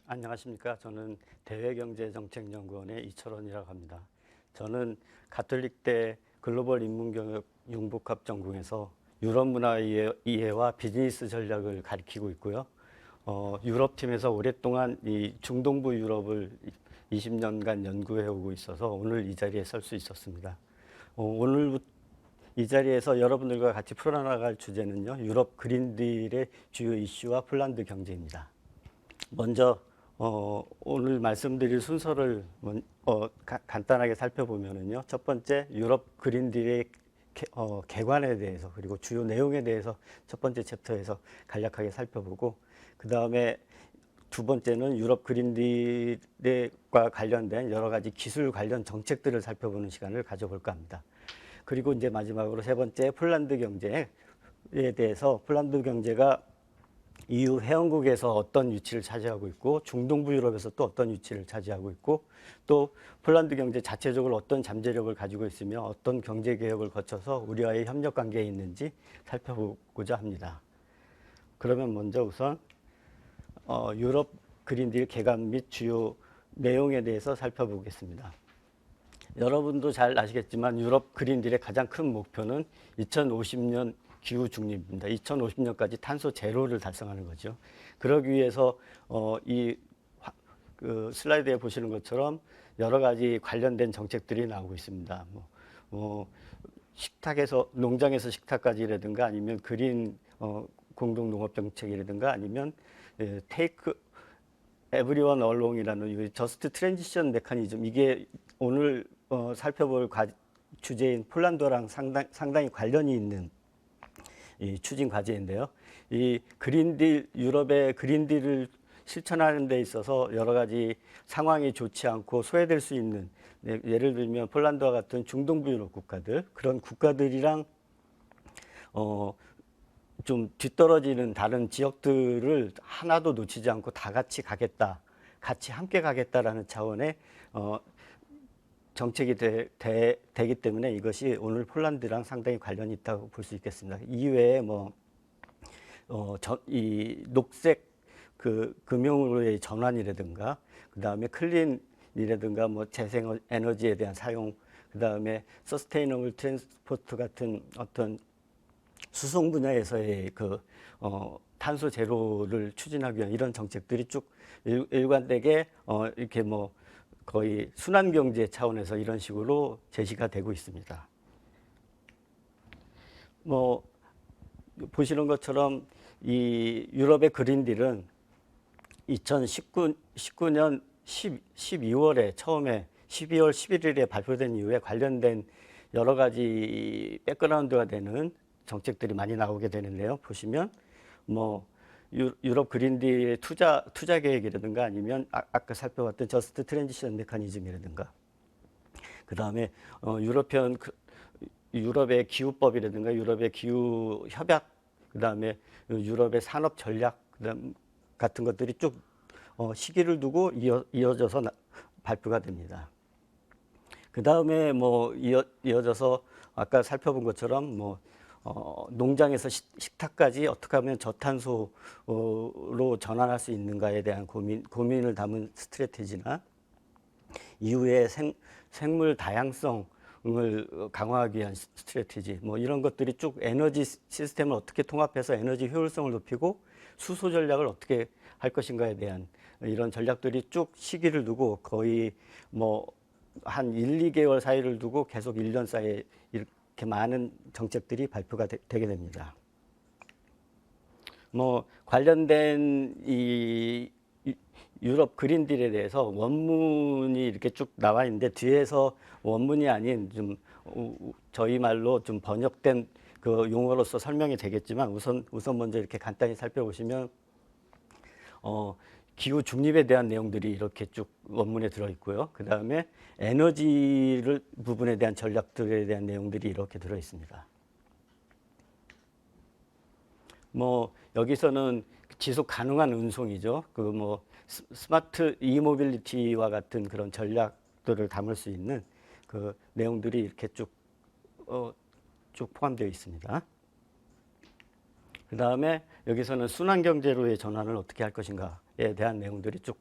안녕하십니까. 저는 대외경제정책연구원의 이철원이라고 합니다. 저는 가톨릭대 글로벌 인문경영 융복합 전공에서 유럽 문화 이해와 비즈니스 전략을 가리키고 있고요. 유럽팀에서 오랫동안 이 중동부 유럽을 20년간 연구해 오고 있어서 오늘 이 자리에 설 수 있었습니다. 오늘 이 자리에서 여러분들과 같이 풀어나갈 주제는요, 유럽 그린딜의 주요 이슈와 폴란드 경제입니다. 먼저 오늘 말씀드릴 순서를 간단하게 살펴보면은요, 첫 번째 유럽 그린딜의 개관에 대해서 그리고 주요 내용에 대해서 첫 번째 챕터에서 간략하게 살펴보고, 그 다음에 두 번째는 유럽 그린딜과 관련된 여러 가지 기술 관련 정책들을 살펴보는 시간을 가져볼까 합니다. 그리고 이제 마지막으로 세 번째 폴란드 경제에 대해서, 폴란드 경제가 EU 회원국에서 어떤 위치를 차지하고 있고 중동부 유럽에서 또 어떤 위치를 차지하고 있고, 또 폴란드 경제 자체적으로 어떤 잠재력을 가지고 있으며 어떤 경제 개혁을 거쳐서 우리와의 협력 관계에 있는지 살펴보고자 합니다. 그러면 먼저 우선 유럽 그린딜 개관 및 주요 내용에 대해서 살펴보겠습니다. 여러분도 잘 아시겠지만 유럽 그린딜의 가장 큰 목표는 2050년 기후 중립입니다. 2050년까지 탄소 제로를 달성하는 거죠. 그러기 위해서 슬라이드에 보시는 것처럼 여러 가지 관련된 정책들이 나오고 있습니다. 식탁에서 농장에서 식탁까지라든가, 아니면 그린 공동 농업 정책이라든가, 아니면 테이크 에브리원 얼롱이라는 저스트 트랜지션 메커니즘, 이게 오늘 살펴볼 주제인 폴란드랑 상당히 관련이 있는 이 추진 과제인데요. 이 그린딜, 유럽의 그린딜을 실천하는 데 있어서 여러 가지 상황이 좋지 않고 소외될 수 있는, 예를 들면 폴란드와 같은 중동부 유럽 국가들, 그런 국가들이랑 좀 뒤떨어지는 다른 지역들을 하나도 놓치지 않고 다 같이 가겠다, 같이 함께 가겠다라는 차원의 정책이 되기 때문에 이것이 오늘 폴란드랑 상당히 관련이 있다고 볼 수 있겠습니다. 이외에 이 녹색 금융으로의 전환이라든가, 그 다음에 클린이라든가 재생 에너지에 대한 사용, 그 다음에 서스테이너블 트랜스포트 같은 어떤 수송 분야에서의 탄소 제로를 추진하기 위한 이런 정책들이 쭉 일관되게 이렇게 거의 순환 경제 차원에서 이런 식으로 제시가 되고 있습니다. 보시는 것처럼 이 유럽의 그린딜은 2019년 12월에 처음에 12월 11일에 발표된 이후에 관련된 여러 가지 백그라운드가 되는 정책들이 많이 나오게 되는데요. 보시면 유럽 그린딜의 투자 계획이라든가, 아니면 아까 살펴봤던 저스트 트랜지션 메커니즘이라든가, 그 다음에 유럽의 기후법이라든가, 유럽의 기후 협약, 그 다음에 유럽의 산업 전략 같은 것들이 쭉 시기를 두고 이어져서 발표가 됩니다. 그 다음에 이어져서 아까 살펴본 것처럼 농장에서 식탁까지 어떻게 하면 저탄소로 전환할 수 있는가에 대한 고민을 담은 스트래티지나, 이후에 생물 다양성을 강화하기 위한 스트래티지, 이런 것들이 쭉 에너지 시스템을 어떻게 통합해서 에너지 효율성을 높이고 수소 전략을 어떻게 할 것인가에 대한 이런 전략들이 쭉 시기를 두고 거의 한 1, 2개월 사이를 두고 계속 1년 사이에 이렇게 많은 정책들이 발표가 되게 됩니다. 관련된 이 유럽 그린딜에 대해서 원문이 이렇게 쭉 나와 있는데, 뒤에서 원문이 아닌 좀 저희 말로 좀 번역된 그 용어로서 설명이 되겠지만, 우선 먼저 이렇게 간단히 살펴보시면 기후 중립에 대한 내용들이 이렇게 쭉 원문에 들어있고요. 그 다음에 에너지 부분에 대한 전략들에 대한 내용들이 이렇게 들어있습니다. 여기서는 지속 가능한 운송이죠. 스마트 이모빌리티와 같은 그런 전략들을 담을 수 있는 그 내용들이 이렇게 쭉 포함되어 있습니다. 그 다음에 여기서는 순환경제로의 전환을 어떻게 할 것인가에 대한 내용들이 쭉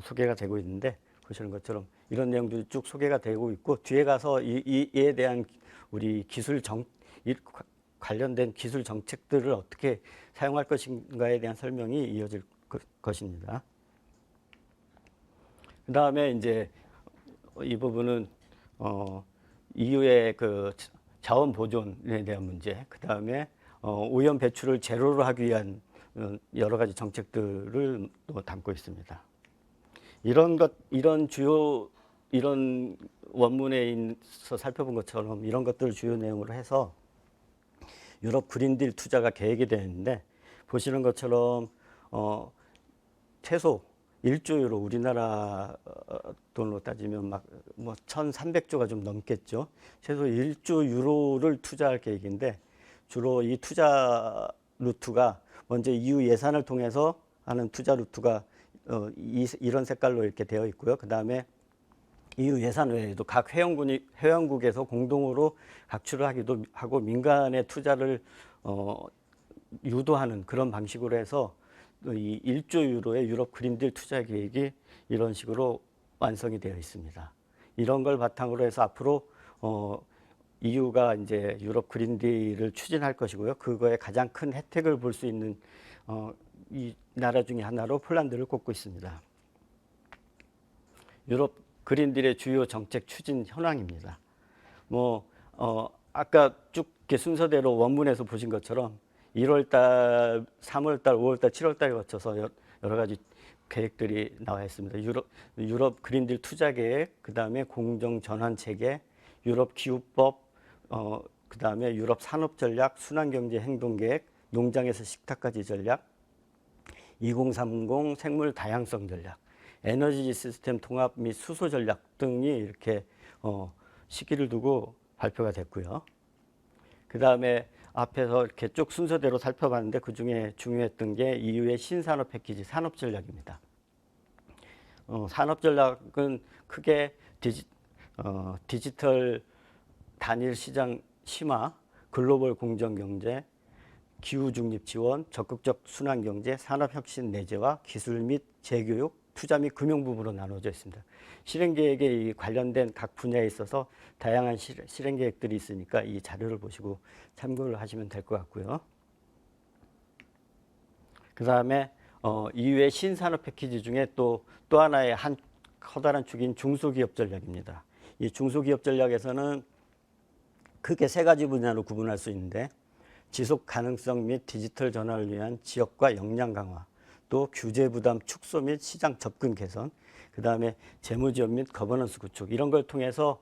소개가 되고 있는데 보시는 것처럼 이런 내용들이 쭉 소개가 되고 있고 뒤에 가서 이에 대한 우리 관련된 기술 정책들을 어떻게 사용할 것인가에 대한 설명이 이어질 것입니다. 그 다음에 이제 이 부분은 EU의 그 자원 보존에 대한 문제, 그 다음에 오염 배출을 제로로 하기 위한 여러 가지 정책들을 또 담고 있습니다. 이런 원문에 서 살펴본 것처럼 이런 것들을 주요 내용으로 해서 유럽 그린딜 투자가 계획이 되어 있는데 보시는 것처럼 최소 1조 유로 우리나라 돈으로 따지면 막 뭐 1,300조가 좀 넘겠죠. 최소 1조 유로를 투자할 계획인데 주로 이 투자 루트가 먼저 EU 예산을 통해서 하는 투자 루트가 이런 색깔로 이렇게 되어 있고요. 그 다음에 EU 예산 외에도 각 회원국에서 공동으로 각출을 하기도 하고 민간의 투자를 유도하는 그런 방식으로 해서 이 1조 유로의 유럽 그린딜 투자 계획이 이런 식으로 완성이 되어 있습니다. 이런 걸 바탕으로 해서 앞으로 EU가 이제 유럽 그린딜을 추진할 것이고요. 그거에 가장 큰 혜택을 볼 수 있는 이 나라 중에 하나로 폴란드를 꼽고 있습니다. 유럽 그린딜의 주요 정책 추진 현황입니다. 아까 쭉 이렇게 순서대로 원문에서 보신 것처럼 1월달, 3월달, 5월달, 7월달에 거쳐서 여러 가지 계획들이 나와 있습니다. 유럽 그린딜 투자 계획, 그 다음에 공정 전환 체계, 유럽 기후법, 그 다음에 유럽 산업 전략, 순환경제 행동 계획, 농장에서 식탁까지 전략, 2030 생물 다양성 전략, 에너지 시스템 통합 및 수소 전략 등이 이렇게 시기를 두고 발표가 됐고요. 그 다음에 앞에서 이렇게 쭉 순서대로 살펴봤는데 그 중에 중요했던 게 EU의 신산업 패키지 산업 전략입니다. 산업 전략은 크게 디지털 단일 시장 심화, 글로벌 공정 경제, 기후 중립 지원, 적극적 순환 경제, 산업 혁신 내재화, 기술 및 재교육, 투자 및 금융 부분으로 나눠져 있습니다. 실행 계획에 관련된 각 분야에 있어서 다양한 실행 계획들이 있으니까 이 자료를 보시고 참고를 하시면 될 것 같고요. 그 다음에 EU의 신산업 패키지 중에 또 하나의 한 커다란 축인 중소기업 전략입니다. 이 중소기업 전략에서는 크게 세 가지 분야로 구분할 수 있는데 지속 가능성 및 디지털 전환을 위한 지역과 역량 강화, 또 규제 부담 축소 및 시장 접근 개선, 그 다음에 재무 지원 및 거버넌스 구축 이런 걸 통해서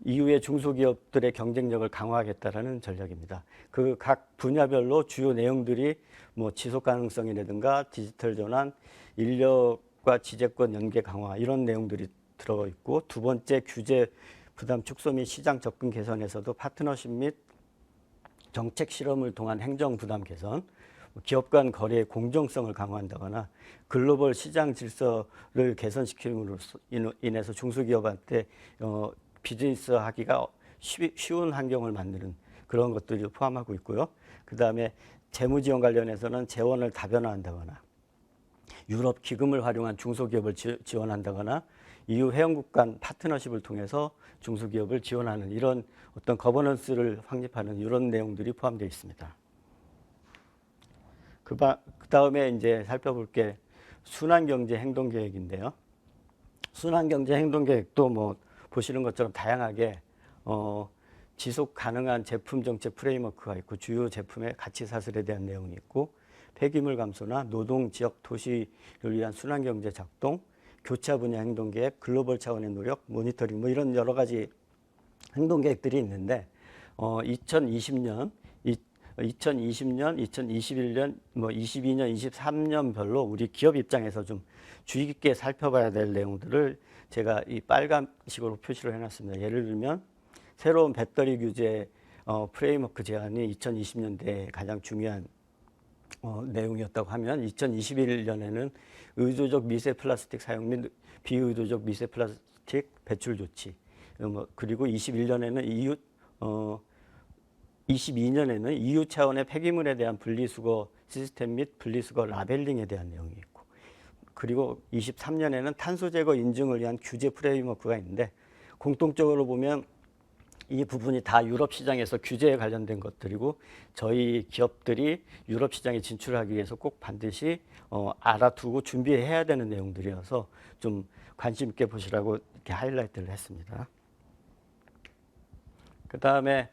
EU의 중소기업들의 경쟁력을 강화하겠다라는 전략입니다. 그 각 분야별로 주요 내용들이 뭐 지속 가능성이라든가 디지털 전환, 인력과 지재권 연계 강화 이런 내용들이 들어 있고 두 번째 규제 부담 축소 및 시장 접근 개선에서도 파트너십 및 정책 실험을 통한 행정 부담 개선, 기업 간 거래의 공정성을 강화한다거나 글로벌 시장 질서를 개선시킴으로 인해서 중소기업한테 비즈니스 하기가 쉬운 환경을 만드는 그런 것들을 포함하고 있고요. 그 다음에 재무 지원 관련해서는 재원을 다변화한다거나 유럽 기금을 활용한 중소기업을 지원한다거나 EU 회원국 간 파트너십을 통해서 중소기업을 지원하는 이런 어떤 거버넌스를 확립하는 이런 내용들이 포함되어 있습니다. 그 다음에 이제 살펴볼 게 순환경제 행동계획인데요. 순환경제 행동계획도 뭐 보시는 것처럼 다양하게 지속 가능한 제품 정책 프레임워크가 있고 주요 제품의 가치 사슬에 대한 내용이 있고 폐기물 감소나 노동 지역 도시를 위한 순환경제 작동, 교차 분야 행동계획, 글로벌 차원의 노력, 모니터링 뭐 이런 여러 가지 행동계획들이 있는데 2020년, 2021년, 뭐 22년, 23년별로 우리 기업 입장에서 좀 주의 깊게 살펴봐야 될 내용들을 제가 이 빨간식으로 표시를 해놨습니다. 예를 들면 새로운 배터리 규제 프레임워크 제안이 2020년대에 가장 중요한 내용이었다고 하면 2021년에는 의도적 미세 플라스틱 사용 및 비의도적 미세 플라스틱 배출 조치 그리고 22년에는 EU 차원의 폐기물에 대한 분리수거 시스템 및 분리수거 라벨링에 대한 내용이 있고 그리고 23년에는 탄소 제거 인증을 위한 규제 프레임워크가 있는데 공통적으로 보면 이 부분이 다 유럽 시장에서 규제에 관련된 것들이고 저희 기업들이 유럽 시장에 진출하기 위해서 꼭 반드시 알아두고 준비해야 되는 내용들이어서 좀 관심 있게 보시라고 이렇게 하이라이트를 했습니다. 그 다음에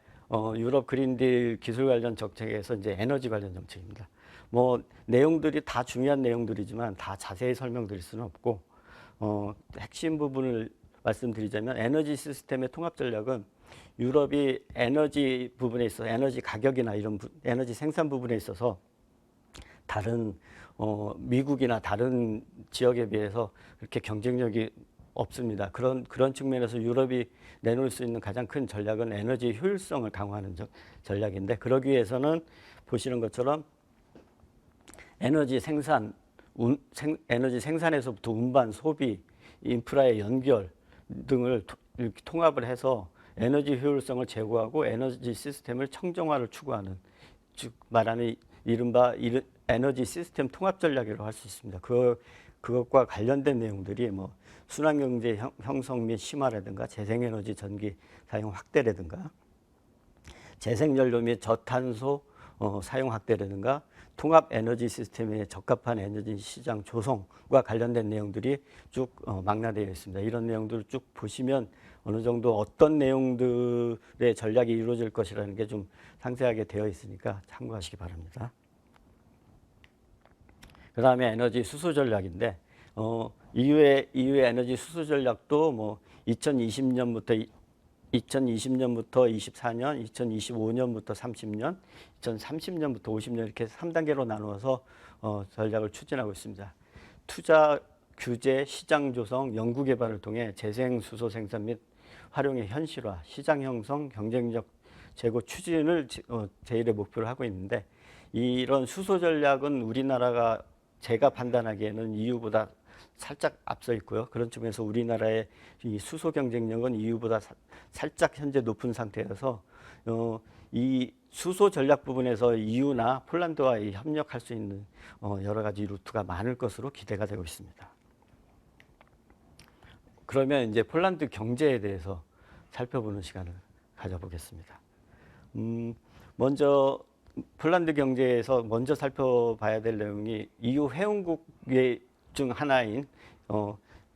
유럽 그린딜 기술 관련 정책에서 이제 에너지 관련 정책입니다. 뭐 내용들이 다 중요한 내용들이지만 다 자세히 설명드릴 수는 없고 핵심 부분을 말씀드리자면 에너지 시스템의 통합 전략은 유럽이 에너지 부분에 있어 에너지 가격이나 이런 에너지 생산 부분에 있어서 다른 미국이나 다른 지역에 비해서 그렇게 경쟁력이 없습니다. 그런 측면에서 유럽이 내놓을 수 있는 가장 큰 전략은 에너지 효율성을 강화하는 전략인데 그러기 위해서는 보시는 것처럼 에너지 생산에서부터 운반, 소비, 인프라의 연결 등을 이렇게 통합을 해서 에너지 효율성을 제고하고 에너지 시스템을 청정화를 추구하는 즉 말하는 이른바 에너지 시스템 통합 전략이라고 할 수 있습니다. 그것과 관련된 내용들이 뭐 순환경제 형성 및 심화라든가 재생에너지 전기 사용 확대라든가 재생연료 및 저탄소 사용 확대라든가 통합 에너지 시스템에 적합한 에너지 시장 조성과 관련된 내용들이 쭉 망라되어 있습니다. 이런 내용들을 쭉 보시면 어느 정도 어떤 내용들의 전략이 이루어질 것이라는 게 좀 상세하게 되어 있으니까 참고하시기 바랍니다. 그 다음에 에너지 수소 전략인데 EU의 에너지 수소 전략도 뭐 2020년부터 24년, 2025년부터 30년, 2030년부터 50년 이렇게 3단계로 나누어서 전략을 추진하고 있습니다. 투자, 규제, 시장 조성, 연구 개발을 통해 재생 수소 생산 및 활용의 현실화, 시장 형성, 경쟁력 제고 추진을 제1의 목표로 하고 있는데 이런 수소 전략은 우리나라가 제가 판단하기에는 EU보다 살짝 앞서 있고요. 그런 측면에서 우리나라의 이 수소 경쟁력은 EU보다 살짝 현재 높은 상태여서 이 수소 전략 부분에서 EU나 폴란드와 협력할 수 있는 여러 가지 루트가 많을 것으로 기대가 되고 있습니다. 그러면 이제 폴란드 경제에 대해서 살펴보는 시간을 가져보겠습니다. 먼저 폴란드 경제에서 먼저 살펴봐야 될 내용이 EU 회원국의 중 하나인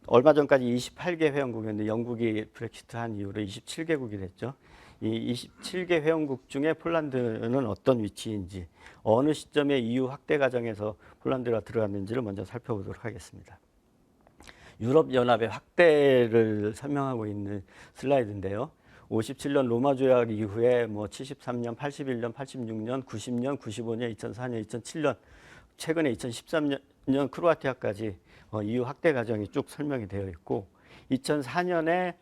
얼마 전까지 28개 회원국이었는데 영국이 브렉시트한 이후로 27개국이 됐죠. 이 27개 회원국 중에 폴란드는 어떤 위치인지 어느 시점에 EU 확대 과정에서 폴란드가 들어갔는지를 먼저 살펴보도록 하겠습니다. 유럽연합의 확대를 설명하고 있는 슬라이드인데요. 57년 로마 조약 이후에 뭐 73년, 81년, 86년, 90년, 95년, 2004년, 2007년, 최근에 2013년 크로아티아까지 EU 확대 과정이 쭉 설명이 되어 있고 2004년에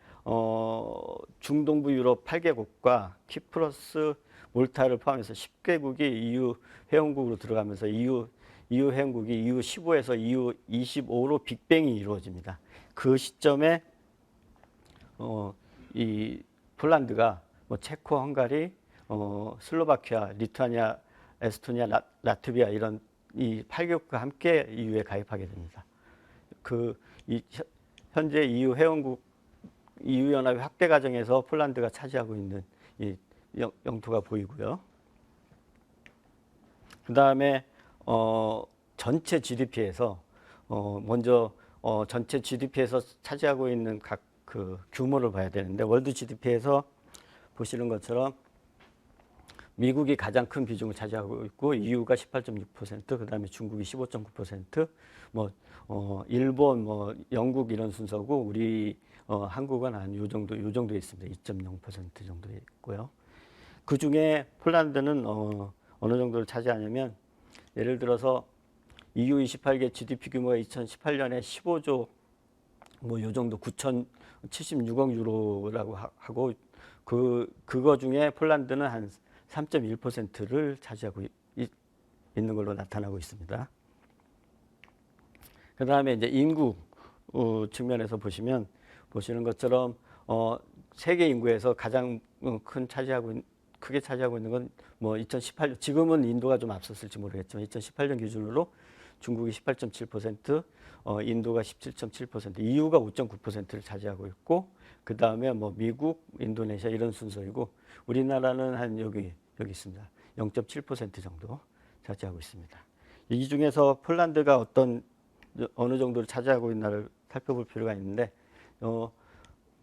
중동부 유럽 8개국과 키프러스, 몰타를 포함해서 10개국이 EU 회원국으로 들어가면서 EU 회원국이 EU 15에서 EU 25로 빅뱅이 이루어집니다. 그 시점에 이 폴란드가 뭐 체코, 헝가리, 슬로바키아, 리투아니아, 에스토니아, 라트비아 이런 이 8개국과 함께 EU에 가입하게 됩니다. 현재 EU 회원국 EU 연합의 확대 과정에서 폴란드가 차지하고 있는 이 영토가 보이고요. 그 다음에 전체 GDP에서 먼저 전체 GDP에서 차지하고 있는 각 그 규모를 봐야 되는데 월드 GDP에서 보시는 것처럼 미국이 가장 큰 비중을 차지하고 있고 EU가 18.6%, 그다음에 중국이 15.9%, 뭐 일본, 뭐 영국 이런 순서고 우리 한국은 한 요 정도 있습니다. 2.0% 정도 있고요. 그 중에 폴란드는 어느 정도를 차지하냐면 예를 들어서 EU 28개 GDP 규모가 2018년에 15조 뭐 요 정도 9,076억 유로라고 하고 그거 중에 폴란드는 한 3.1%를 차지하고 있는 걸로 나타나고 있습니다. 그 다음에 이제 인구 측면에서 보시는 것처럼 세계 인구에서 가장 크게 차지하고 있는 건 뭐 2018년 지금은 인도가 좀 앞섰을지 모르겠지만 2018년 기준으로 중국이 18.7%, 인도가 17.7%, EU가 5.9%를 차지하고 있고, 그 다음에 뭐 미국, 인도네시아 이런 순서이고, 우리나라는 한 여기 있습니다. 0.7% 정도 차지하고 있습니다. 이 중에서 폴란드가 어느 정도를 차지하고 있나를 살펴볼 필요가 있는데,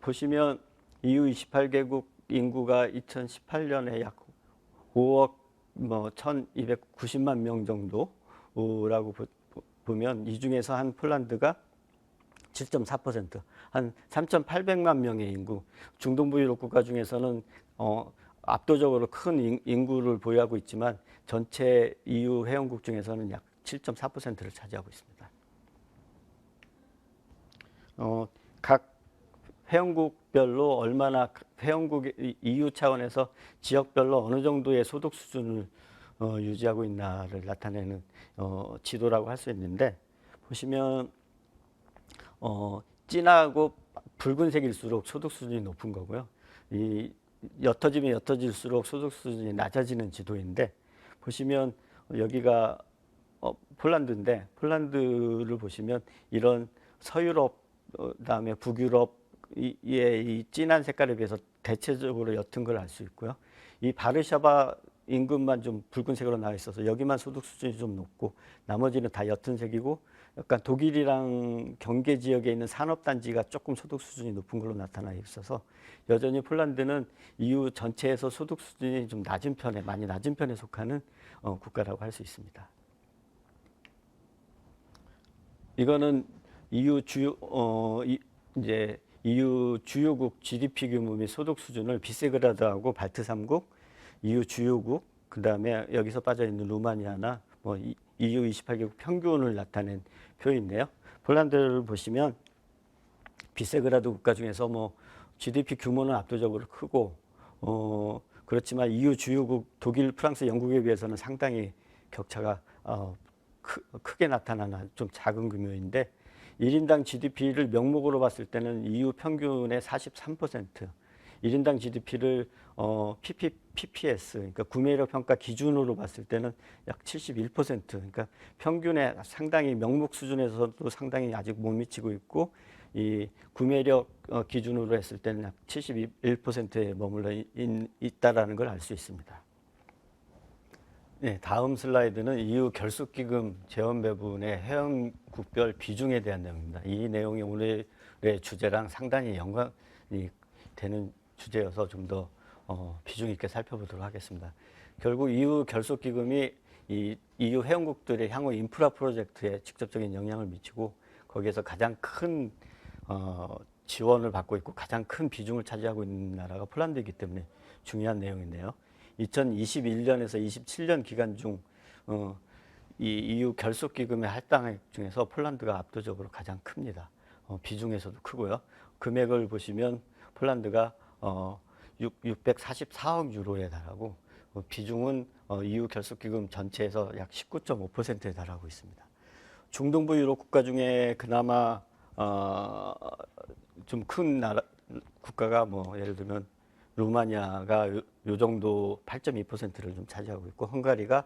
보시면 EU 28개국 인구가 2018년에 약 5억 1,290만 명 정도라고 보면 이 중에서 한 폴란드가 7.4%, 한 3,800만 명의 인구, 중동부 유럽 국가 중에서는 압도적으로 큰 인구를 보유하고 있지만 전체 EU 회원국 중에서는 약 7.4%를 차지하고 있습니다. 각 회원국별로 얼마나 EU 차원에서 지역별로 어느 정도의 소득 수준을 유지하고 있나를 나타내는 지도라고 할 수 있는데, 보시면 진하고 붉은색일수록 소득 수준이 높은 거고요. 이 옅어지면 옅어질수록 소득 수준이 낮아지는 지도인데, 보시면 여기가 폴란드인데, 폴란드를 보시면 이런 서유럽, 그다음에 북유럽의 이 진한 색깔에 비해서 대체적으로 옅은 걸 알 수 있고요. 이 바르샤바 인근만 좀 붉은색으로 나와 있어서 여기만 소득 수준이 좀 높고, 나머지는 다 옅은 색이고, 약간 독일이랑 경계 지역에 있는 산업단지가 조금 소득 수준이 높은 걸로 나타나 있어서 여전히 폴란드는 EU 전체에서 소득 수준이 좀 낮은 편에, 많이 낮은 편에 속하는 국가라고 할 수 있습니다. 이거는 EU 주요국 GDP 규모 및 소득 수준을 비세그라드하고 발트 3국, EU 주요국, 그 다음에 여기서 빠져 있는 루마니아나 EU 28개국 평균을 나타낸 표인데요. 폴란드를 보시면 비세그라드 국가 중에서 GDP 규모는 압도적으로 크고, 그렇지만 EU 주요국 독일, 프랑스, 영국에 비해서는 상당히 격차가 크게 나타나는 좀 작은 규모인데, 1인당 GDP를 명목으로 봤을 때는 EU 평균의 43%, 1인당 GDP를 PPS, 그러니까 구매력 평가 기준으로 봤을 때는 약 71%, 그러니까 평균에 상당히 명목 수준에서도 상당히 아직 못 미치고 있고, 이 구매력 기준으로 했을 때는 약 71%에 머물러 있다라는 걸 알 수 있습니다. 네, 다음 슬라이드는 EU 결속기금 재원 배분의 회원국별 비중에 대한 내용입니다. 이 내용이 오늘의 주제랑 상당히 연관이 되는 주제여서 좀 더 비중 있게 살펴보도록 하겠습니다. 결국 EU 결속기금이 이 EU 회원국들의 향후 인프라 프로젝트에 직접적인 영향을 미치고, 거기에서 가장 큰 지원을 받고 있고 가장 큰 비중을 차지하고 있는 나라가 폴란드이기 때문에 중요한 내용인데요. 2021년에서 27년 기간 중 이 EU 결속기금의 할당액 중에서 폴란드가 압도적으로 가장 큽니다. 비중에서도 크고요. 금액을 보시면 폴란드가 644억 유로에 달하고, 비중은 EU 결속기금 전체에서 약 19.5%에 달하고 있습니다. 중동부 유럽 국가 중에 그나마 좀 큰 국가가 국가가 예를 들면 루마니아가 요 정도 8.2%를 좀 차지하고 있고, 헝가리가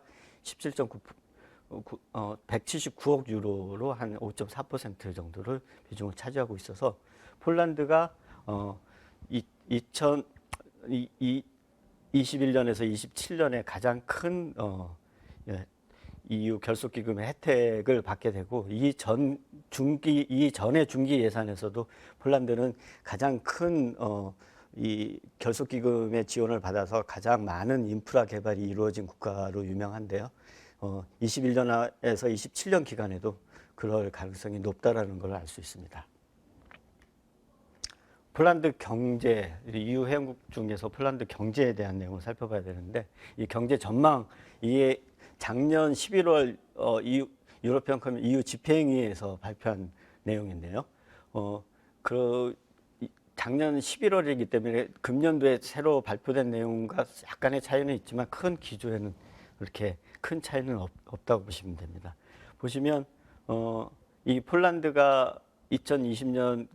179억 유로로 한 5.4% 정도를 비중을 차지하고 있어서, 폴란드가 2021년에서 27년에 가장 큰 EU 결속기금의 혜택을 받게 되고, 이전의 중기 예산에서도 폴란드는 가장 큰 이 결속기금의 지원을 받아서 가장 많은 인프라 개발이 이루어진 국가로 유명한데요. 21년에서 27년 기간에도 그럴 가능성이 높다라는 걸 알 수 있습니다. 폴란드 경제, EU 회원국 중에서 폴란드 경제에 대한 내용을 살펴봐야 되는데, 이 경제 전망, 이게 작년 11월 유로피언 커뮤니티 EU 집행위에서 발표한 내용인데요. 작년 11월이기 때문에 금년도에 새로 발표된 내용과 약간의 차이는 있지만 큰 기조에는 그렇게 큰 차이는 없다고 보시면 됩니다. 보시면 이 폴란드가 2020년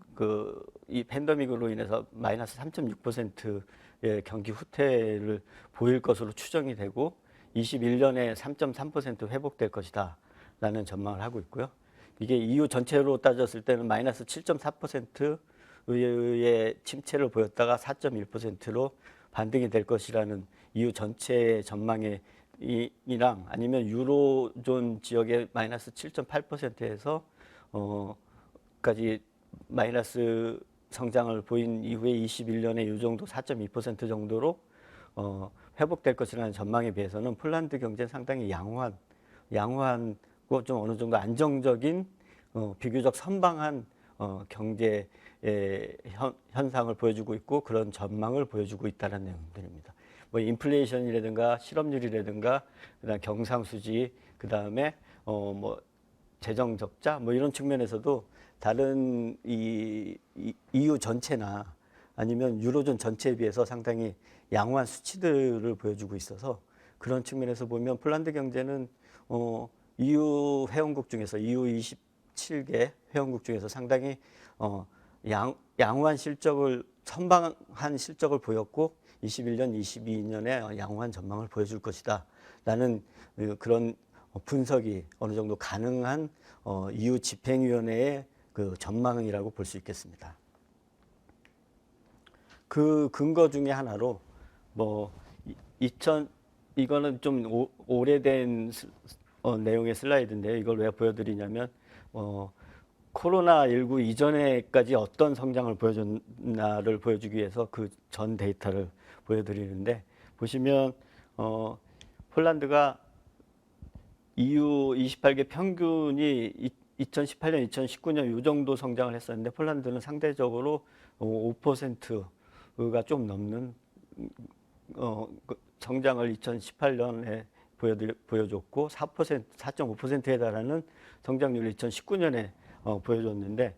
이 팬데믹으로 인해서 마이너스 3.6%의 경기 후퇴를 보일 것으로 추정이 되고, 21년에 3.3% 회복될 것이다 라는 전망을 하고 있고요. 이게 EU 전체로 따졌을 때는 마이너스 7.4%의 침체를 보였다가 4.1%로 반등이 될 것이라는 EU 전체의 전망의 이랑 아니면 유로존 지역의 마이너스 7.8%에서 까지 마이너스 성장을 보인 이후에 21년에 이 정도 4.2% 정도로 회복될 것이라는 전망에 비해서는 폴란드 경제는 상당히 양호하고 좀 어느 정도 안정적인 비교적 선방한 경제 현상을 보여주고 있고 그런 전망을 보여주고 있다는 내용들입니다. 뭐 인플레이션이라든가 실업률이라든가 그다음 경상수지 그다음에 뭐 재정 적자 뭐 이런 측면에서도 다른 EU 전체나 아니면 유로존 전체에 비해서 상당히 양호한 수치들을 보여주고 있어서 그런 측면에서 보면 폴란드 경제는 EU 회원국 중에서 EU 27개 회원국 중에서 상당히 양호한 실적을 선방한 실적을 보였고 21년, 22년에 양호한 전망을 보여줄 것이다 라는 그런 분석이 어느 정도 가능한 EU 집행위원회의 그 전망이라고 볼 수 있겠습니다. 그 근거 중에 하나로 뭐 이거는 좀 오래된 내용의 슬라이드인데요. 이걸 왜 보여드리냐면 코로나19 이전에까지 어떤 성장을 보여줬나를 보여주기 위해서 그 전 데이터를 보여드리는데 보시면 폴란드가 EU 28개 평균이 2018년, 2019년 이 정도 성장을 했었는데 폴란드는 상대적으로 5%가 좀 넘는 성장을 2018년에 보여줬고 4.5%에 달하는 성장률을 2019년에 보여줬는데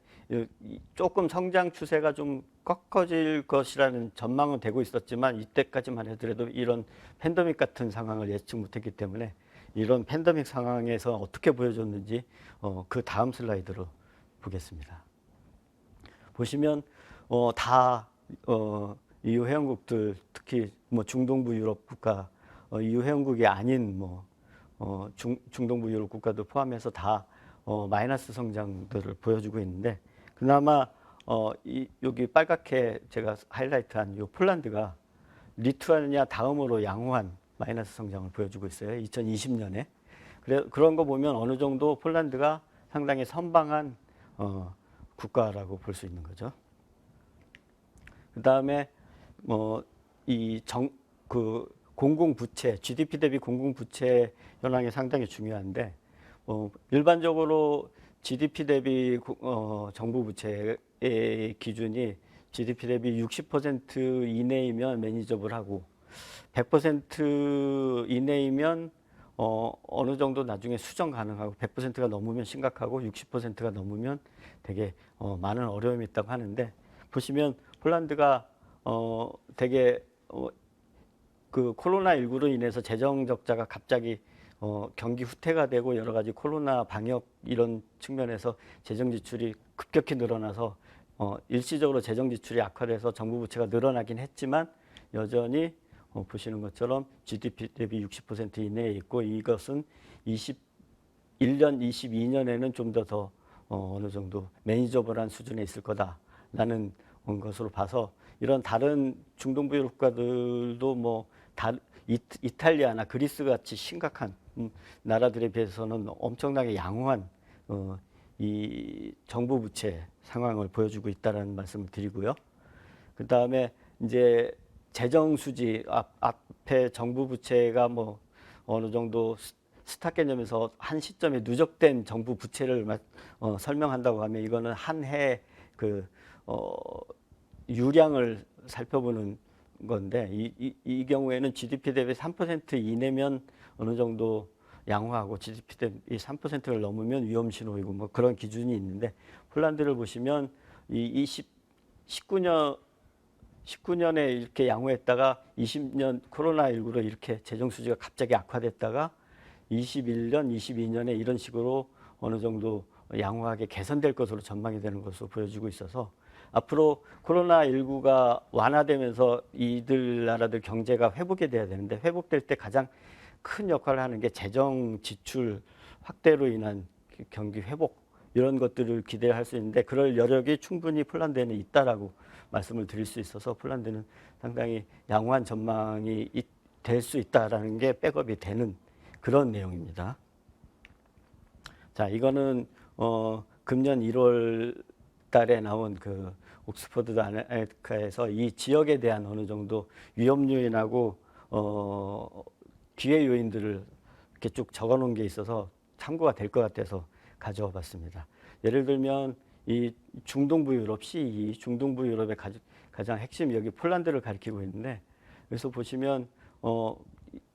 조금 성장 추세가 좀 꺾어질 것이라는 전망은 되고 있었지만 이때까지만 하더라도 이런 팬데믹 같은 상황을 예측 못했기 때문에 이런 팬데믹 상황에서 어떻게 보여줬는지 그 다음 슬라이드로 보겠습니다. 보시면 다 EU 회원국들 특히 뭐 중동부 유럽 국가 EU 회원국이 아닌 뭐 중동부 유럽 국가도 포함해서 다 마이너스 성장들을 보여주고 있는데 그나마 여기 빨갛게 제가 하이라이트한 이 폴란드가 리투아니아 다음으로 양호한 마이너스 성장을 보여주고 있어요. 2020년에. 그런 거 보면 어느 정도 폴란드가 상당히 선방한 국가라고 볼 수 있는 거죠. 그 다음에 공공부채, GDP 대비 공공부채 현황이 상당히 중요한데 일반적으로 GDP 대비 정부 부채의 기준이 GDP 대비 60% 이내이면 매니저블하고 100% 이내이면 어느 정도 나중에 수정 가능하고 100%가 넘으면 심각하고 60%가 넘으면 되게 많은 어려움이 있다고 하는데 보시면 폴란드가 되게 그 코로나19로 인해서 재정 적자가 갑자기 경기 후퇴가 되고 여러 가지 코로나 방역 이런 측면에서 재정 지출이 급격히 늘어나서 일시적으로 재정 지출이 악화돼서 정부 부채가 늘어나긴 했지만 여전히 보시는 것처럼 GDP 대비 60% 이내에 있고 이것은 21년, 22년에는 좀 더 어느 정도 매니저블한 수준에 있을 거다라는 것으로 봐서 이런 다른 중동부 유럽 국가들도 뭐 이탈리아나 그리스 같이 심각한 나라들에 비해서는 엄청나게 양호한 이 정부 부채 상황을 보여주고 있다는 말씀을 드리고요. 그 다음에 이제 재정 수지 앞에 정부 부채가 뭐 어느 정도 스타 개념에서 한 시점에 누적된 정부 부채를 설명한다고 하면 이거는 한 해 그 유량을 살펴보는 건데 이 경우에는 GDP 대비 3% 이내면 어느 정도 양호하고 GDP 대비 3%를 넘으면 위험 신호이고 뭐 그런 기준이 있는데 폴란드를 보시면 이 19년에 이렇게 양호했다가 20년 코로나19로 이렇게 재정 수지가 갑자기 악화됐다가 21년, 22년에 이런 식으로 어느 정도 양호하게 개선될 것으로 전망이 되는 것으로 보여지고 있어서 앞으로 코로나19가 완화되면서 이들 나라들 경제가 회복이 돼야 되는데 회복될 때 가장 큰 역할을 하는 게 재정 지출 확대로 인한 경기 회복 이런 것들을 기대할 수 있는데 그럴 여력이 충분히 폴란드에는 있다라고 말씀을 드릴 수 있어서 폴란드는 상당히 양호한 전망이 될 수 있다라는 게 백업이 되는 그런 내용입니다. 자, 이거는 금년 1월 달에 나온 그 옥스퍼드 아나리티카에서 이 지역에 대한 어느 정도 위험 요인하고 기회 요인들을 이렇게 쭉 적어 놓은 게 있어서 참고가 될 것 같아서 가져와 봤습니다. 예를 들면 이 중동부 유럽 CE, 중동부 유럽의 가장 핵심 여기 폴란드를 가리키고 있는데 여기서 보시면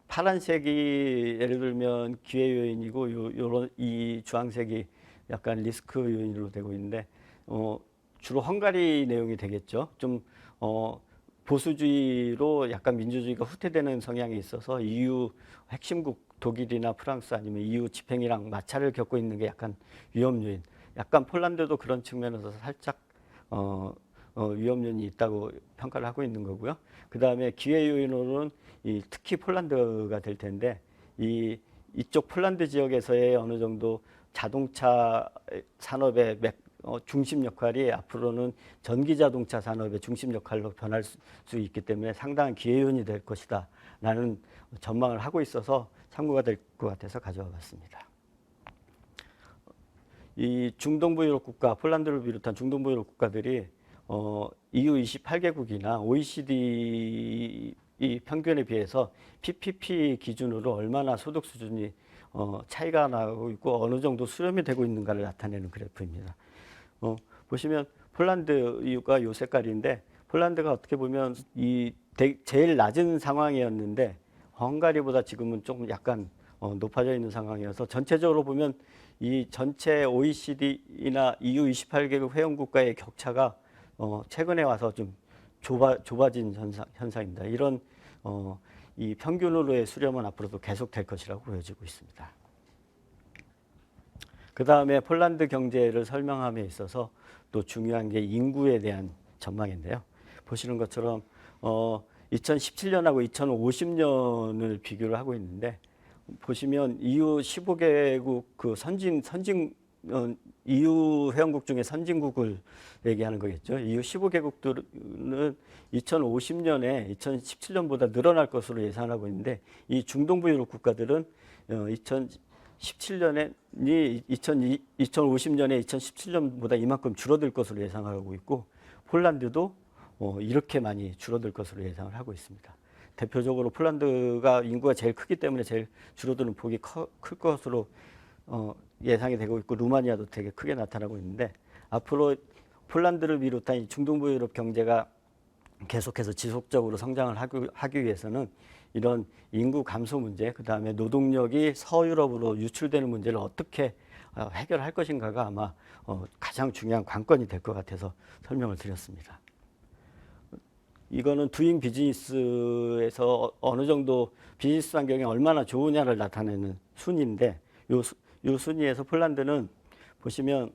파란색이 예를 들면 기회 요인이고 요런 이 주황색이 약간 리스크 요인으로 되고 있는데 주로 헝가리 내용이 되겠죠. 좀 보수주의로 약간 민주주의가 후퇴되는 성향이 있어서 EU 핵심국 독일이나 프랑스 아니면 EU 집행이랑 마찰을 겪고 있는 게 약간 위험 요인. 약간 폴란드도 그런 측면에서 살짝 위험 요인이 있다고 평가를 하고 있는 거고요. 그 다음에 기회 요인으로는 특히 폴란드가 될 텐데 이쪽 폴란드 지역에서의 어느 정도 자동차 산업의 중심 역할이 앞으로는 전기 자동차 산업의 중심 역할로 변할 수 있기 때문에 상당한 기회 요인이 될 것이다 라는 전망을 하고 있어서 참고가 될 것 같아서 가져와 봤습니다. 이 중동부 유럽 국가, 폴란드를 비롯한 중동부 유럽 국가들이 EU 28개국이나 OECD 이 평균에 비해서 PPP 기준으로 얼마나 소득 수준이 차이가 나고 있고 어느 정도 수렴이 되고 있는가를 나타내는 그래프입니다. 보시면 폴란드가 요 색깔인데 폴란드가 어떻게 보면 제일 낮은 상황이었는데 헝가리보다 지금은 조금 약간 높아져 있는 상황이어서 전체적으로 보면 이 전체 OECD나 EU 28개국 회원국가의 격차가 최근에 와서 좀 좁아진 현상입니다. 이런 이 평균으로의 수렴은 앞으로도 계속될 것이라고 보여지고 있습니다. 그 다음에 폴란드 경제를 설명함에 있어서 또 중요한 게 인구에 대한 전망인데요. 보시는 것처럼 2017년하고 2050년을 비교를 하고 있는데 보시면 EU 15개국 그 EU 회원국 중에 선진국을 얘기하는 거겠죠. EU 15개국들은 2050년에 2017년보다 늘어날 것으로 예상하고 있는데 이 중동부 유럽 국가들은 2050년에 2017년보다 이만큼 줄어들 것으로 예상하고 있고 폴란드도 이렇게 많이 줄어들 것으로 예상을 하고 있습니다. 대표적으로 폴란드가 인구가 제일 크기 때문에 제일 줄어드는 폭이 클 것으로 예상이 되고 있고 루마니아도 되게 크게 나타나고 있는데 앞으로 폴란드를 비롯한 중동부 유럽 경제가 계속해서 지속적으로 성장을 하기 위해서는 이런 인구 감소 문제, 그 다음에 노동력이 서유럽으로 유출되는 문제를 어떻게 해결할 것인가가 아마 가장 중요한 관건이 될 것 같아서 설명을 드렸습니다. 이거는 두잉 비즈니스에서 어느 정도 비즈니스 환경이 얼마나 좋으냐를 나타내는 순위인데 이 순위에서 폴란드는 보시면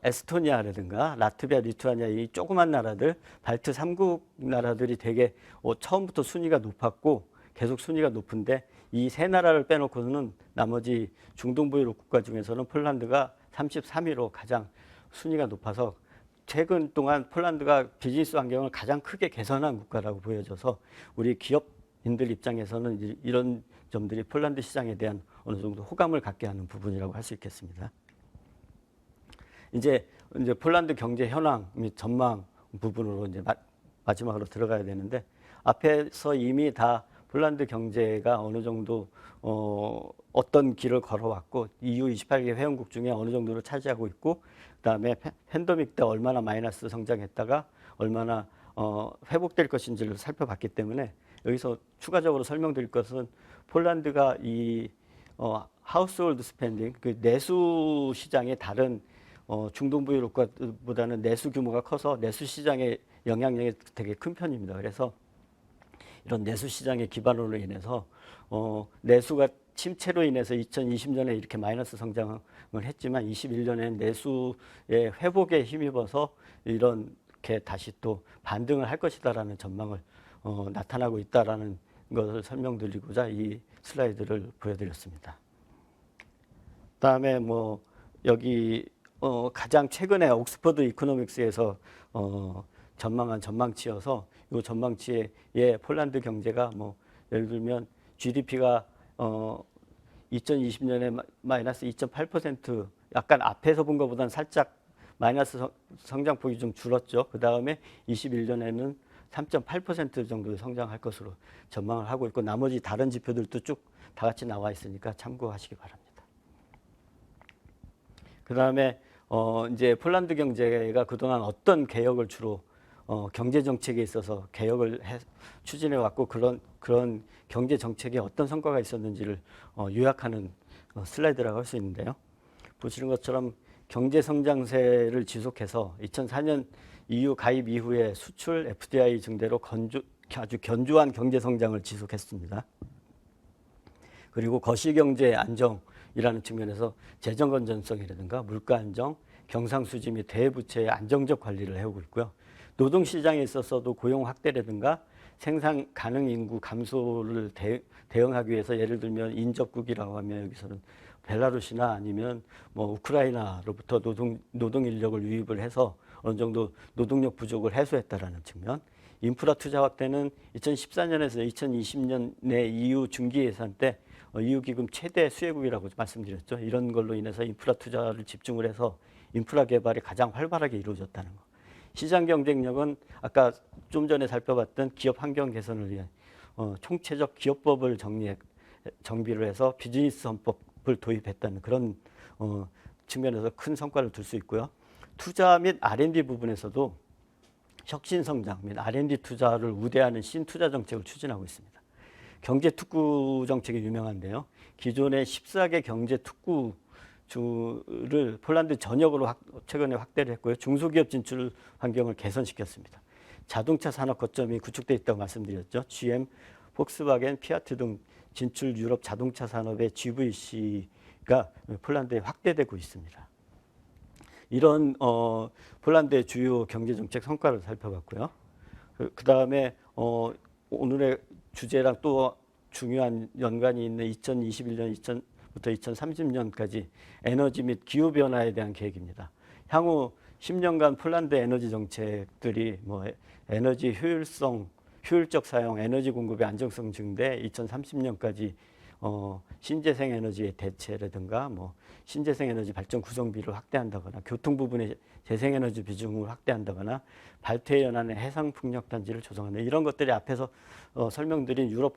에스토니아라든가 라트비아, 리투아니아 이 조그만 나라들, 발트 3국 나라들이 되게 처음부터 순위가 높았고 계속 순위가 높은데 이 세 나라를 빼놓고는 나머지 중동부 유럽 국가 중에서는 폴란드가 33위로 가장 순위가 높아서 최근 동안 폴란드가 비즈니스 환경을 가장 크게 개선한 국가라고 보여져서 우리 기업인들 입장에서는 이런 점들이 폴란드 시장에 대한 어느 정도 호감을 갖게 하는 부분이라고 할 수 있겠습니다. 이제 폴란드 경제 현황 및 전망 부분으로 이제 마지막으로 들어가야 되는데 앞에서 이미 다 폴란드 경제가 어느 정도 어떤 길을 걸어왔고 EU 28개 회원국 중에 어느 정도를 차지하고 있고 그다음에 팬데믹 때 얼마나 마이너스 성장했다가 얼마나 회복될 것인지를 살펴봤기 때문에 여기서 추가적으로 설명드릴 것은 폴란드가 이 하우스홀드 스펜딩 그 내수 시장의 다른 중동부 유럽보다는 내수 규모가 커서 내수 시장의 영향력이 되게 큰 편입니다. 그래서 이런 내수 시장의 기반으로 인해서 내수가 침체로 인해서 2020년에 이렇게 마이너스 성장을 했지만 21년에는 내수의 회복에 힘입어서 이렇게 다시 또 반등을 할 것이다라는 전망을 나타나고 있다라는 것을 설명드리고자 이 슬라이드를 보여드렸습니다. 그다음에 뭐 여기 가장 최근에 옥스퍼드 이코노믹스에서 전망한 전망치여서 이 전망치에 폴란드 경제가 뭐 예를 들면 GDP가 2020년에 마이너스 2.8%, 약간 앞에서 본 것보다는 살짝 마이너스 성장폭이 좀 줄었죠. 그 다음에 21년에는 3.8% 정도 성장할 것으로 전망을 하고 있고, 나머지 다른 지표들도 쭉 다 같이 나와 있으니까 참고하시기 바랍니다. 그 다음에 이제 폴란드 경제가 그동안 어떤 개혁을 주로 경제 정책에 있어서 개혁을 추진해 왔고, 그런 경제 정책에 어떤 성과가 있었는지를 요약하는 슬라이드라고 할 수 있는데요. 보시는 것처럼 경제 성장세를 지속해서 2004년 EU 가입 이후에 수출 FDI 증대로 아주 견조한 경제 성장을 지속했습니다. 그리고 거시경제 안정이라는 측면에서 재정 건전성이라든가 물가 안정, 경상수지 및 대부채의 안정적 관리를 해오고 있고요. 노동시장에 있어서도 고용 확대라든가 생산 가능 인구 감소를 대응하기 위해서, 예를 들면 인접국이라고 하면 여기서는 벨라루시나 아니면 뭐 우크라이나로부터 노동 인력을 유입을 해서 어느 정도 노동력 부족을 해소했다라는 측면. 인프라 투자 확대는 2014년에서 2020년 내 EU 중기 예산 때 EU 기금 최대 수혜국이라고 말씀드렸죠. 이런 걸로 인해서 인프라 투자를 집중을 해서 인프라 개발이 가장 활발하게 이루어졌다는 거. 시장 경쟁력은 아까 좀 전에 살펴봤던 기업 환경 개선을 위한 총체적 기업법을 정비를 해서 비즈니스 헌법을 도입했다는 그런 측면에서 큰 성과를 둘 수 있고요. 투자 및 R&D 부분에서도 혁신 성장 및 R&D 투자를 우대하는 신투자 정책을 추진하고 있습니다. 경제 특구 정책이 유명한데요. 기존의 14개 경제 특구주를 폴란드 전역으로 최근에 확대를 했고요. 중소기업 진출 환경을 개선시켰습니다. 자동차 산업 거점이 구축돼 있다고 말씀드렸죠. GM, 폭스바겐, 피아트 등 진출 유럽 자동차 산업의 GVC가 폴란드에 확대되고 있습니다. 이런 폴란드의 주요 경제 정책 성과를 살펴봤고요. 그 다음에 오늘의 주제랑 또 중요한 연관이 있는 2021년부터 2030년까지 에너지 및 기후 변화에 대한 계획입니다. 향후 10년간 폴란드 에너지 정책들이 뭐 에너지 효율적 사용, 에너지 공급의 안정성 증대, 2030년까지 신재생 에너지의 대체라든가 뭐 신재생 에너지 발전 구성비를 확대한다거나, 교통 부분의 재생에너지 비중을 확대한다거나, 발트해 연안의 해상 풍력 단지를 조성하는, 이런 것들이 앞에서 설명드린 유럽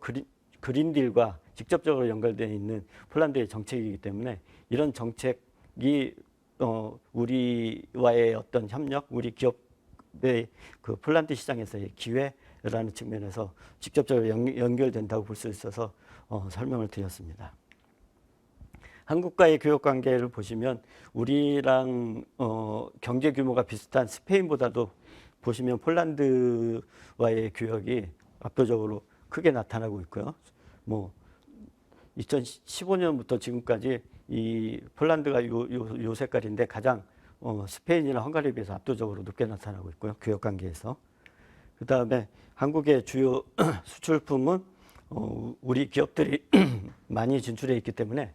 그린딜과 직접적으로 연결되어 있는 폴란드의 정책이기 때문에, 이런 정책이 우리와의 어떤 협력, 우리 기업의 그 폴란드 시장에서의 기회라는 측면에서 직접적으로 연결된다고 볼 수 있어서 설명을 드렸습니다. 한국과의 교역 관계를 보시면 우리랑 경제 규모가 비슷한 스페인보다도 보시면 폴란드와의 교역이 압도적으로 크게 나타나고 있고요. 뭐 2015년부터 지금까지 이 폴란드가 요 색깔인데 가장 스페인이나 헝가리에 비해서 압도적으로 높게 나타나고 있고요. 교역 관계에서. 그 다음에 한국의 주요 수출품은 우리 기업들이 많이 진출해 있기 때문에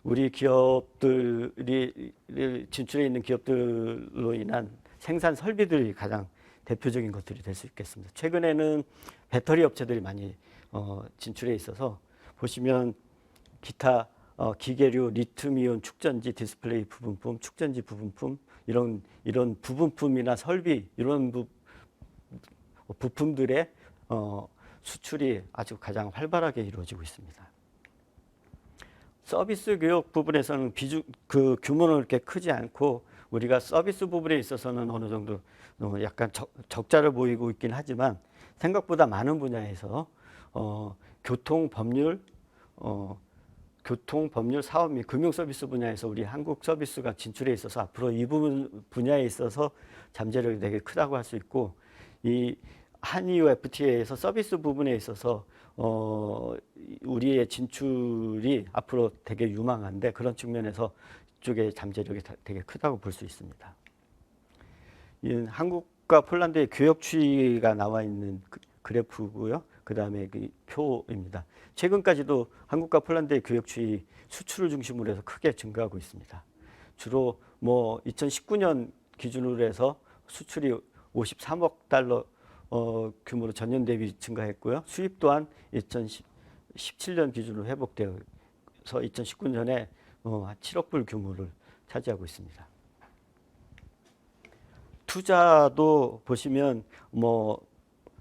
우리 기업들이 진출해 있는 기업들로 인한 생산 설비들이 가장 대표적인 것들이 될 수 있겠습니다. 최근에는 배터리 업체들이 많이 진출해 있어서 보시면 기타 기계류, 리튬이온 축전지, 디스플레이 부분품, 축전지 부분품, 이런 부분품이나 설비, 이런 부품들의 수출이 아주 가장 활발하게 이루어지고 있습니다. 서비스 교육 부분에서는 그 규모는 그렇게 크지 않고, 우리가 서비스 부분에 있어서는 어느 정도 약간 적자를 보이고 있긴 하지만, 생각보다 많은 분야에서 교통 법률 사업 및 금융 서비스 분야에서 우리 한국 서비스가 진출해 있어서 앞으로 이 부분 분야에 있어서 잠재력이 되게 크다고 할 수 있고, 이 한EU FTA에서 서비스 부분에 있어서 우리의 진출이 앞으로 되게 유망한데, 그런 측면에서 이쪽의 잠재력이 되게 크다고 볼 수 있습니다. 한국과 폴란드의 교역 추이가 나와 있는 그래프고요. 그다음에 그 표입니다. 최근까지도 한국과 폴란드의 교역 추이 수출을 중심으로 해서 크게 증가하고 있습니다. 주로 뭐 2019년 기준으로 해서 수출이 53억 달러 규모로 전년 대비 증가했고요. 수입 또한 2017년 기준으로 회복되어서 2019년에 7억 불 규모를 차지하고 있습니다. 투자도 보시면 뭐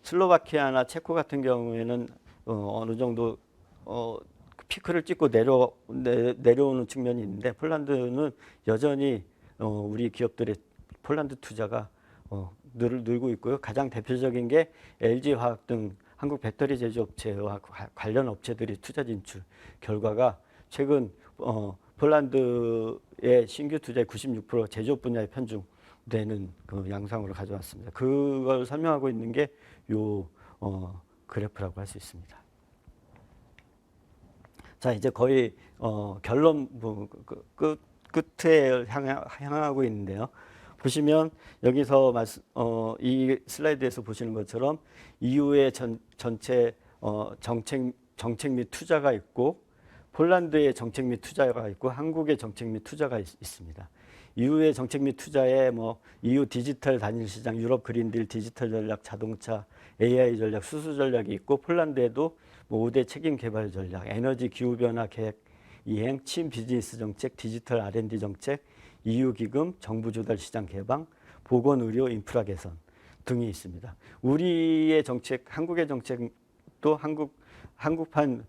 슬로바키아나 체코 같은 경우에는 어느 정도 피크를 찍고 내려오는 측면이 있는데 폴란드는 여전히 우리 기업들의 폴란드 투자가 늘고 있고요. 가장 대표적인 게 LG화학 등 한국 배터리 제조업체와 관련 업체들이 투자 진출 결과가 최근 폴란드의 신규 투자의 96% 제조업 분야에 편중되는 그 양상으로 가져왔습니다. 그걸 설명하고 있는 게 요 그래프라고 할 수 있습니다. 자, 이제 거의 결론 끝에 향하고 있는데요. 보시면 여기서 이 슬라이드에서 보시는 것처럼 EU의 전체 정책 및 투자가 있고 폴란드의 정책 및 투자가 있고 한국의 정책 및 투자가 있습니다. EU의 정책 및 투자에 뭐 EU 디지털 단일 시장, 유럽 그린딜, 디지털 전략, 자동차, AI 전략, 수소 전략이 있고 폴란드에도 뭐 5대 책임 개발 전략, 에너지 기후 변화 계획 이행, 친 비즈니스 정책, 디지털 R&D 정책, EU 기금, 정부 조달 시장 개방, 보건 의료 인프라 개선 등이 있습니다. 우리의 정책, 한국의 정책도 한국판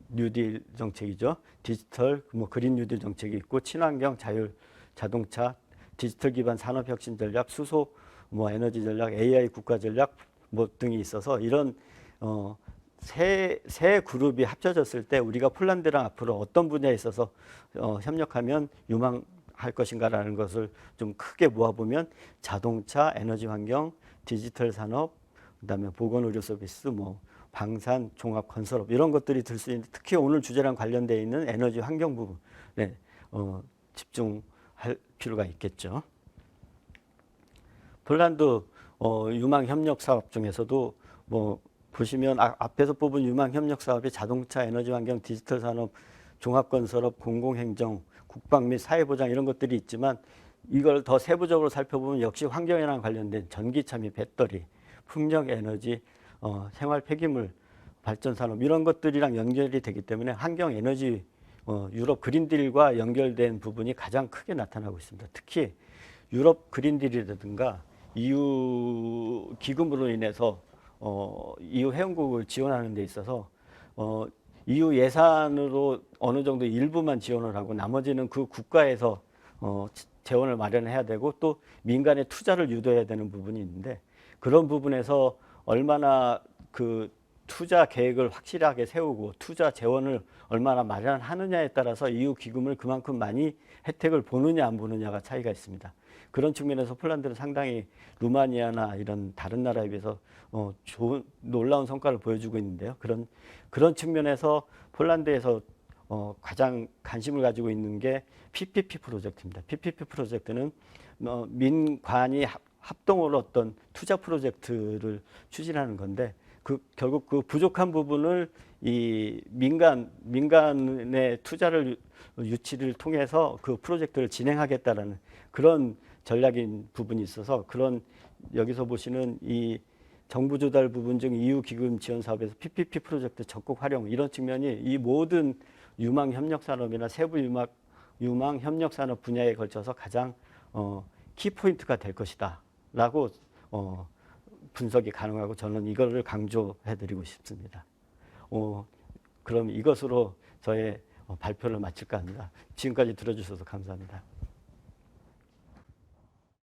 뉴딜 정책이죠. 디지털, 뭐 그린 뉴딜 정책이 있고 친환경, 자율, 자동차, 디지털 기반 산업 혁신 전략, 수소, 뭐 에너지 전략, AI 국가 전략 뭐 등이 있어서 이런 세 그룹이 합쳐졌을 때 우리가 폴란드랑 앞으로 어떤 분야에 있어서 협력하면 유망할 것인가라는 것을 좀 크게 모아보면 자동차, 에너지 환경, 디지털 산업, 그다음에 보건 의료 서비스, 뭐 방산, 종합 건설업 이런 것들이 들 수 있는데 특히 오늘 주제랑 관련되어 있는 에너지 환경 부분에 집중할 필요가 있겠죠. 폴란드 유망 협력 사업 중에서도 뭐 보시면 앞에서 뽑은 유망 협력 사업이 자동차, 에너지 환경, 디지털 산업, 종합 건설업, 공공행정, 국방 및 사회보장 이런 것들이 있지만 이걸 더 세부적으로 살펴보면 역시 환경이랑 관련된 전기차 및 배터리, 풍력 에너지, 생활 폐기물 발전 산업 이런 것들이랑 연결이 되기 때문에 환경 에너지 유럽 그린딜과 연결된 부분이 가장 크게 나타나고 있습니다. 특히 유럽 그린딜이라든가 EU 기금으로 인해서 EU 회원국을 지원하는 데 있어서 EU 예산으로 어느 정도 일부만 지원을 하고 나머지는 그 국가에서 재원을 마련해야 되고 또 민간의 투자를 유도해야 되는 부분이 있는데 그런 부분에서 얼마나 그 투자 계획을 확실하게 세우고 투자 재원을 얼마나 마련하느냐에 따라서 EU 기금을 그만큼 많이 혜택을 보느냐 안 보느냐가 차이가 있습니다. 그런 측면에서 폴란드는 상당히 루마니아나 이런 다른 나라에 비해서 좋은 놀라운 성과를 보여주고 있는데요. 그런 측면에서 폴란드에서 가장 관심을 가지고 있는 게 PPP 프로젝트입니다. PPP 프로젝트는 민관이 합동으로 어떤 투자 프로젝트를 추진하는 건데 결국 그 부족한 부분을 이 민간의 투자를 유치를 통해서 그 프로젝트를 진행하겠다라는 그런 전략인 부분이 있어서 그런 여기서 보시는 이 정부 조달 부분 중 EU 기금 지원 사업에서 PPP 프로젝트 적극 활용 이런 측면이 이 모든 유망 협력 산업이나 세부 유망 협력 산업 분야에 걸쳐서 가장 키 포인트가 될 것이다라고 분석이 가능하고 저는 이거를 강조해드리고 싶습니다. 그럼 이것으로 저의 발표를 마칠까 합니다. 지금까지 들어주셔서 감사합니다.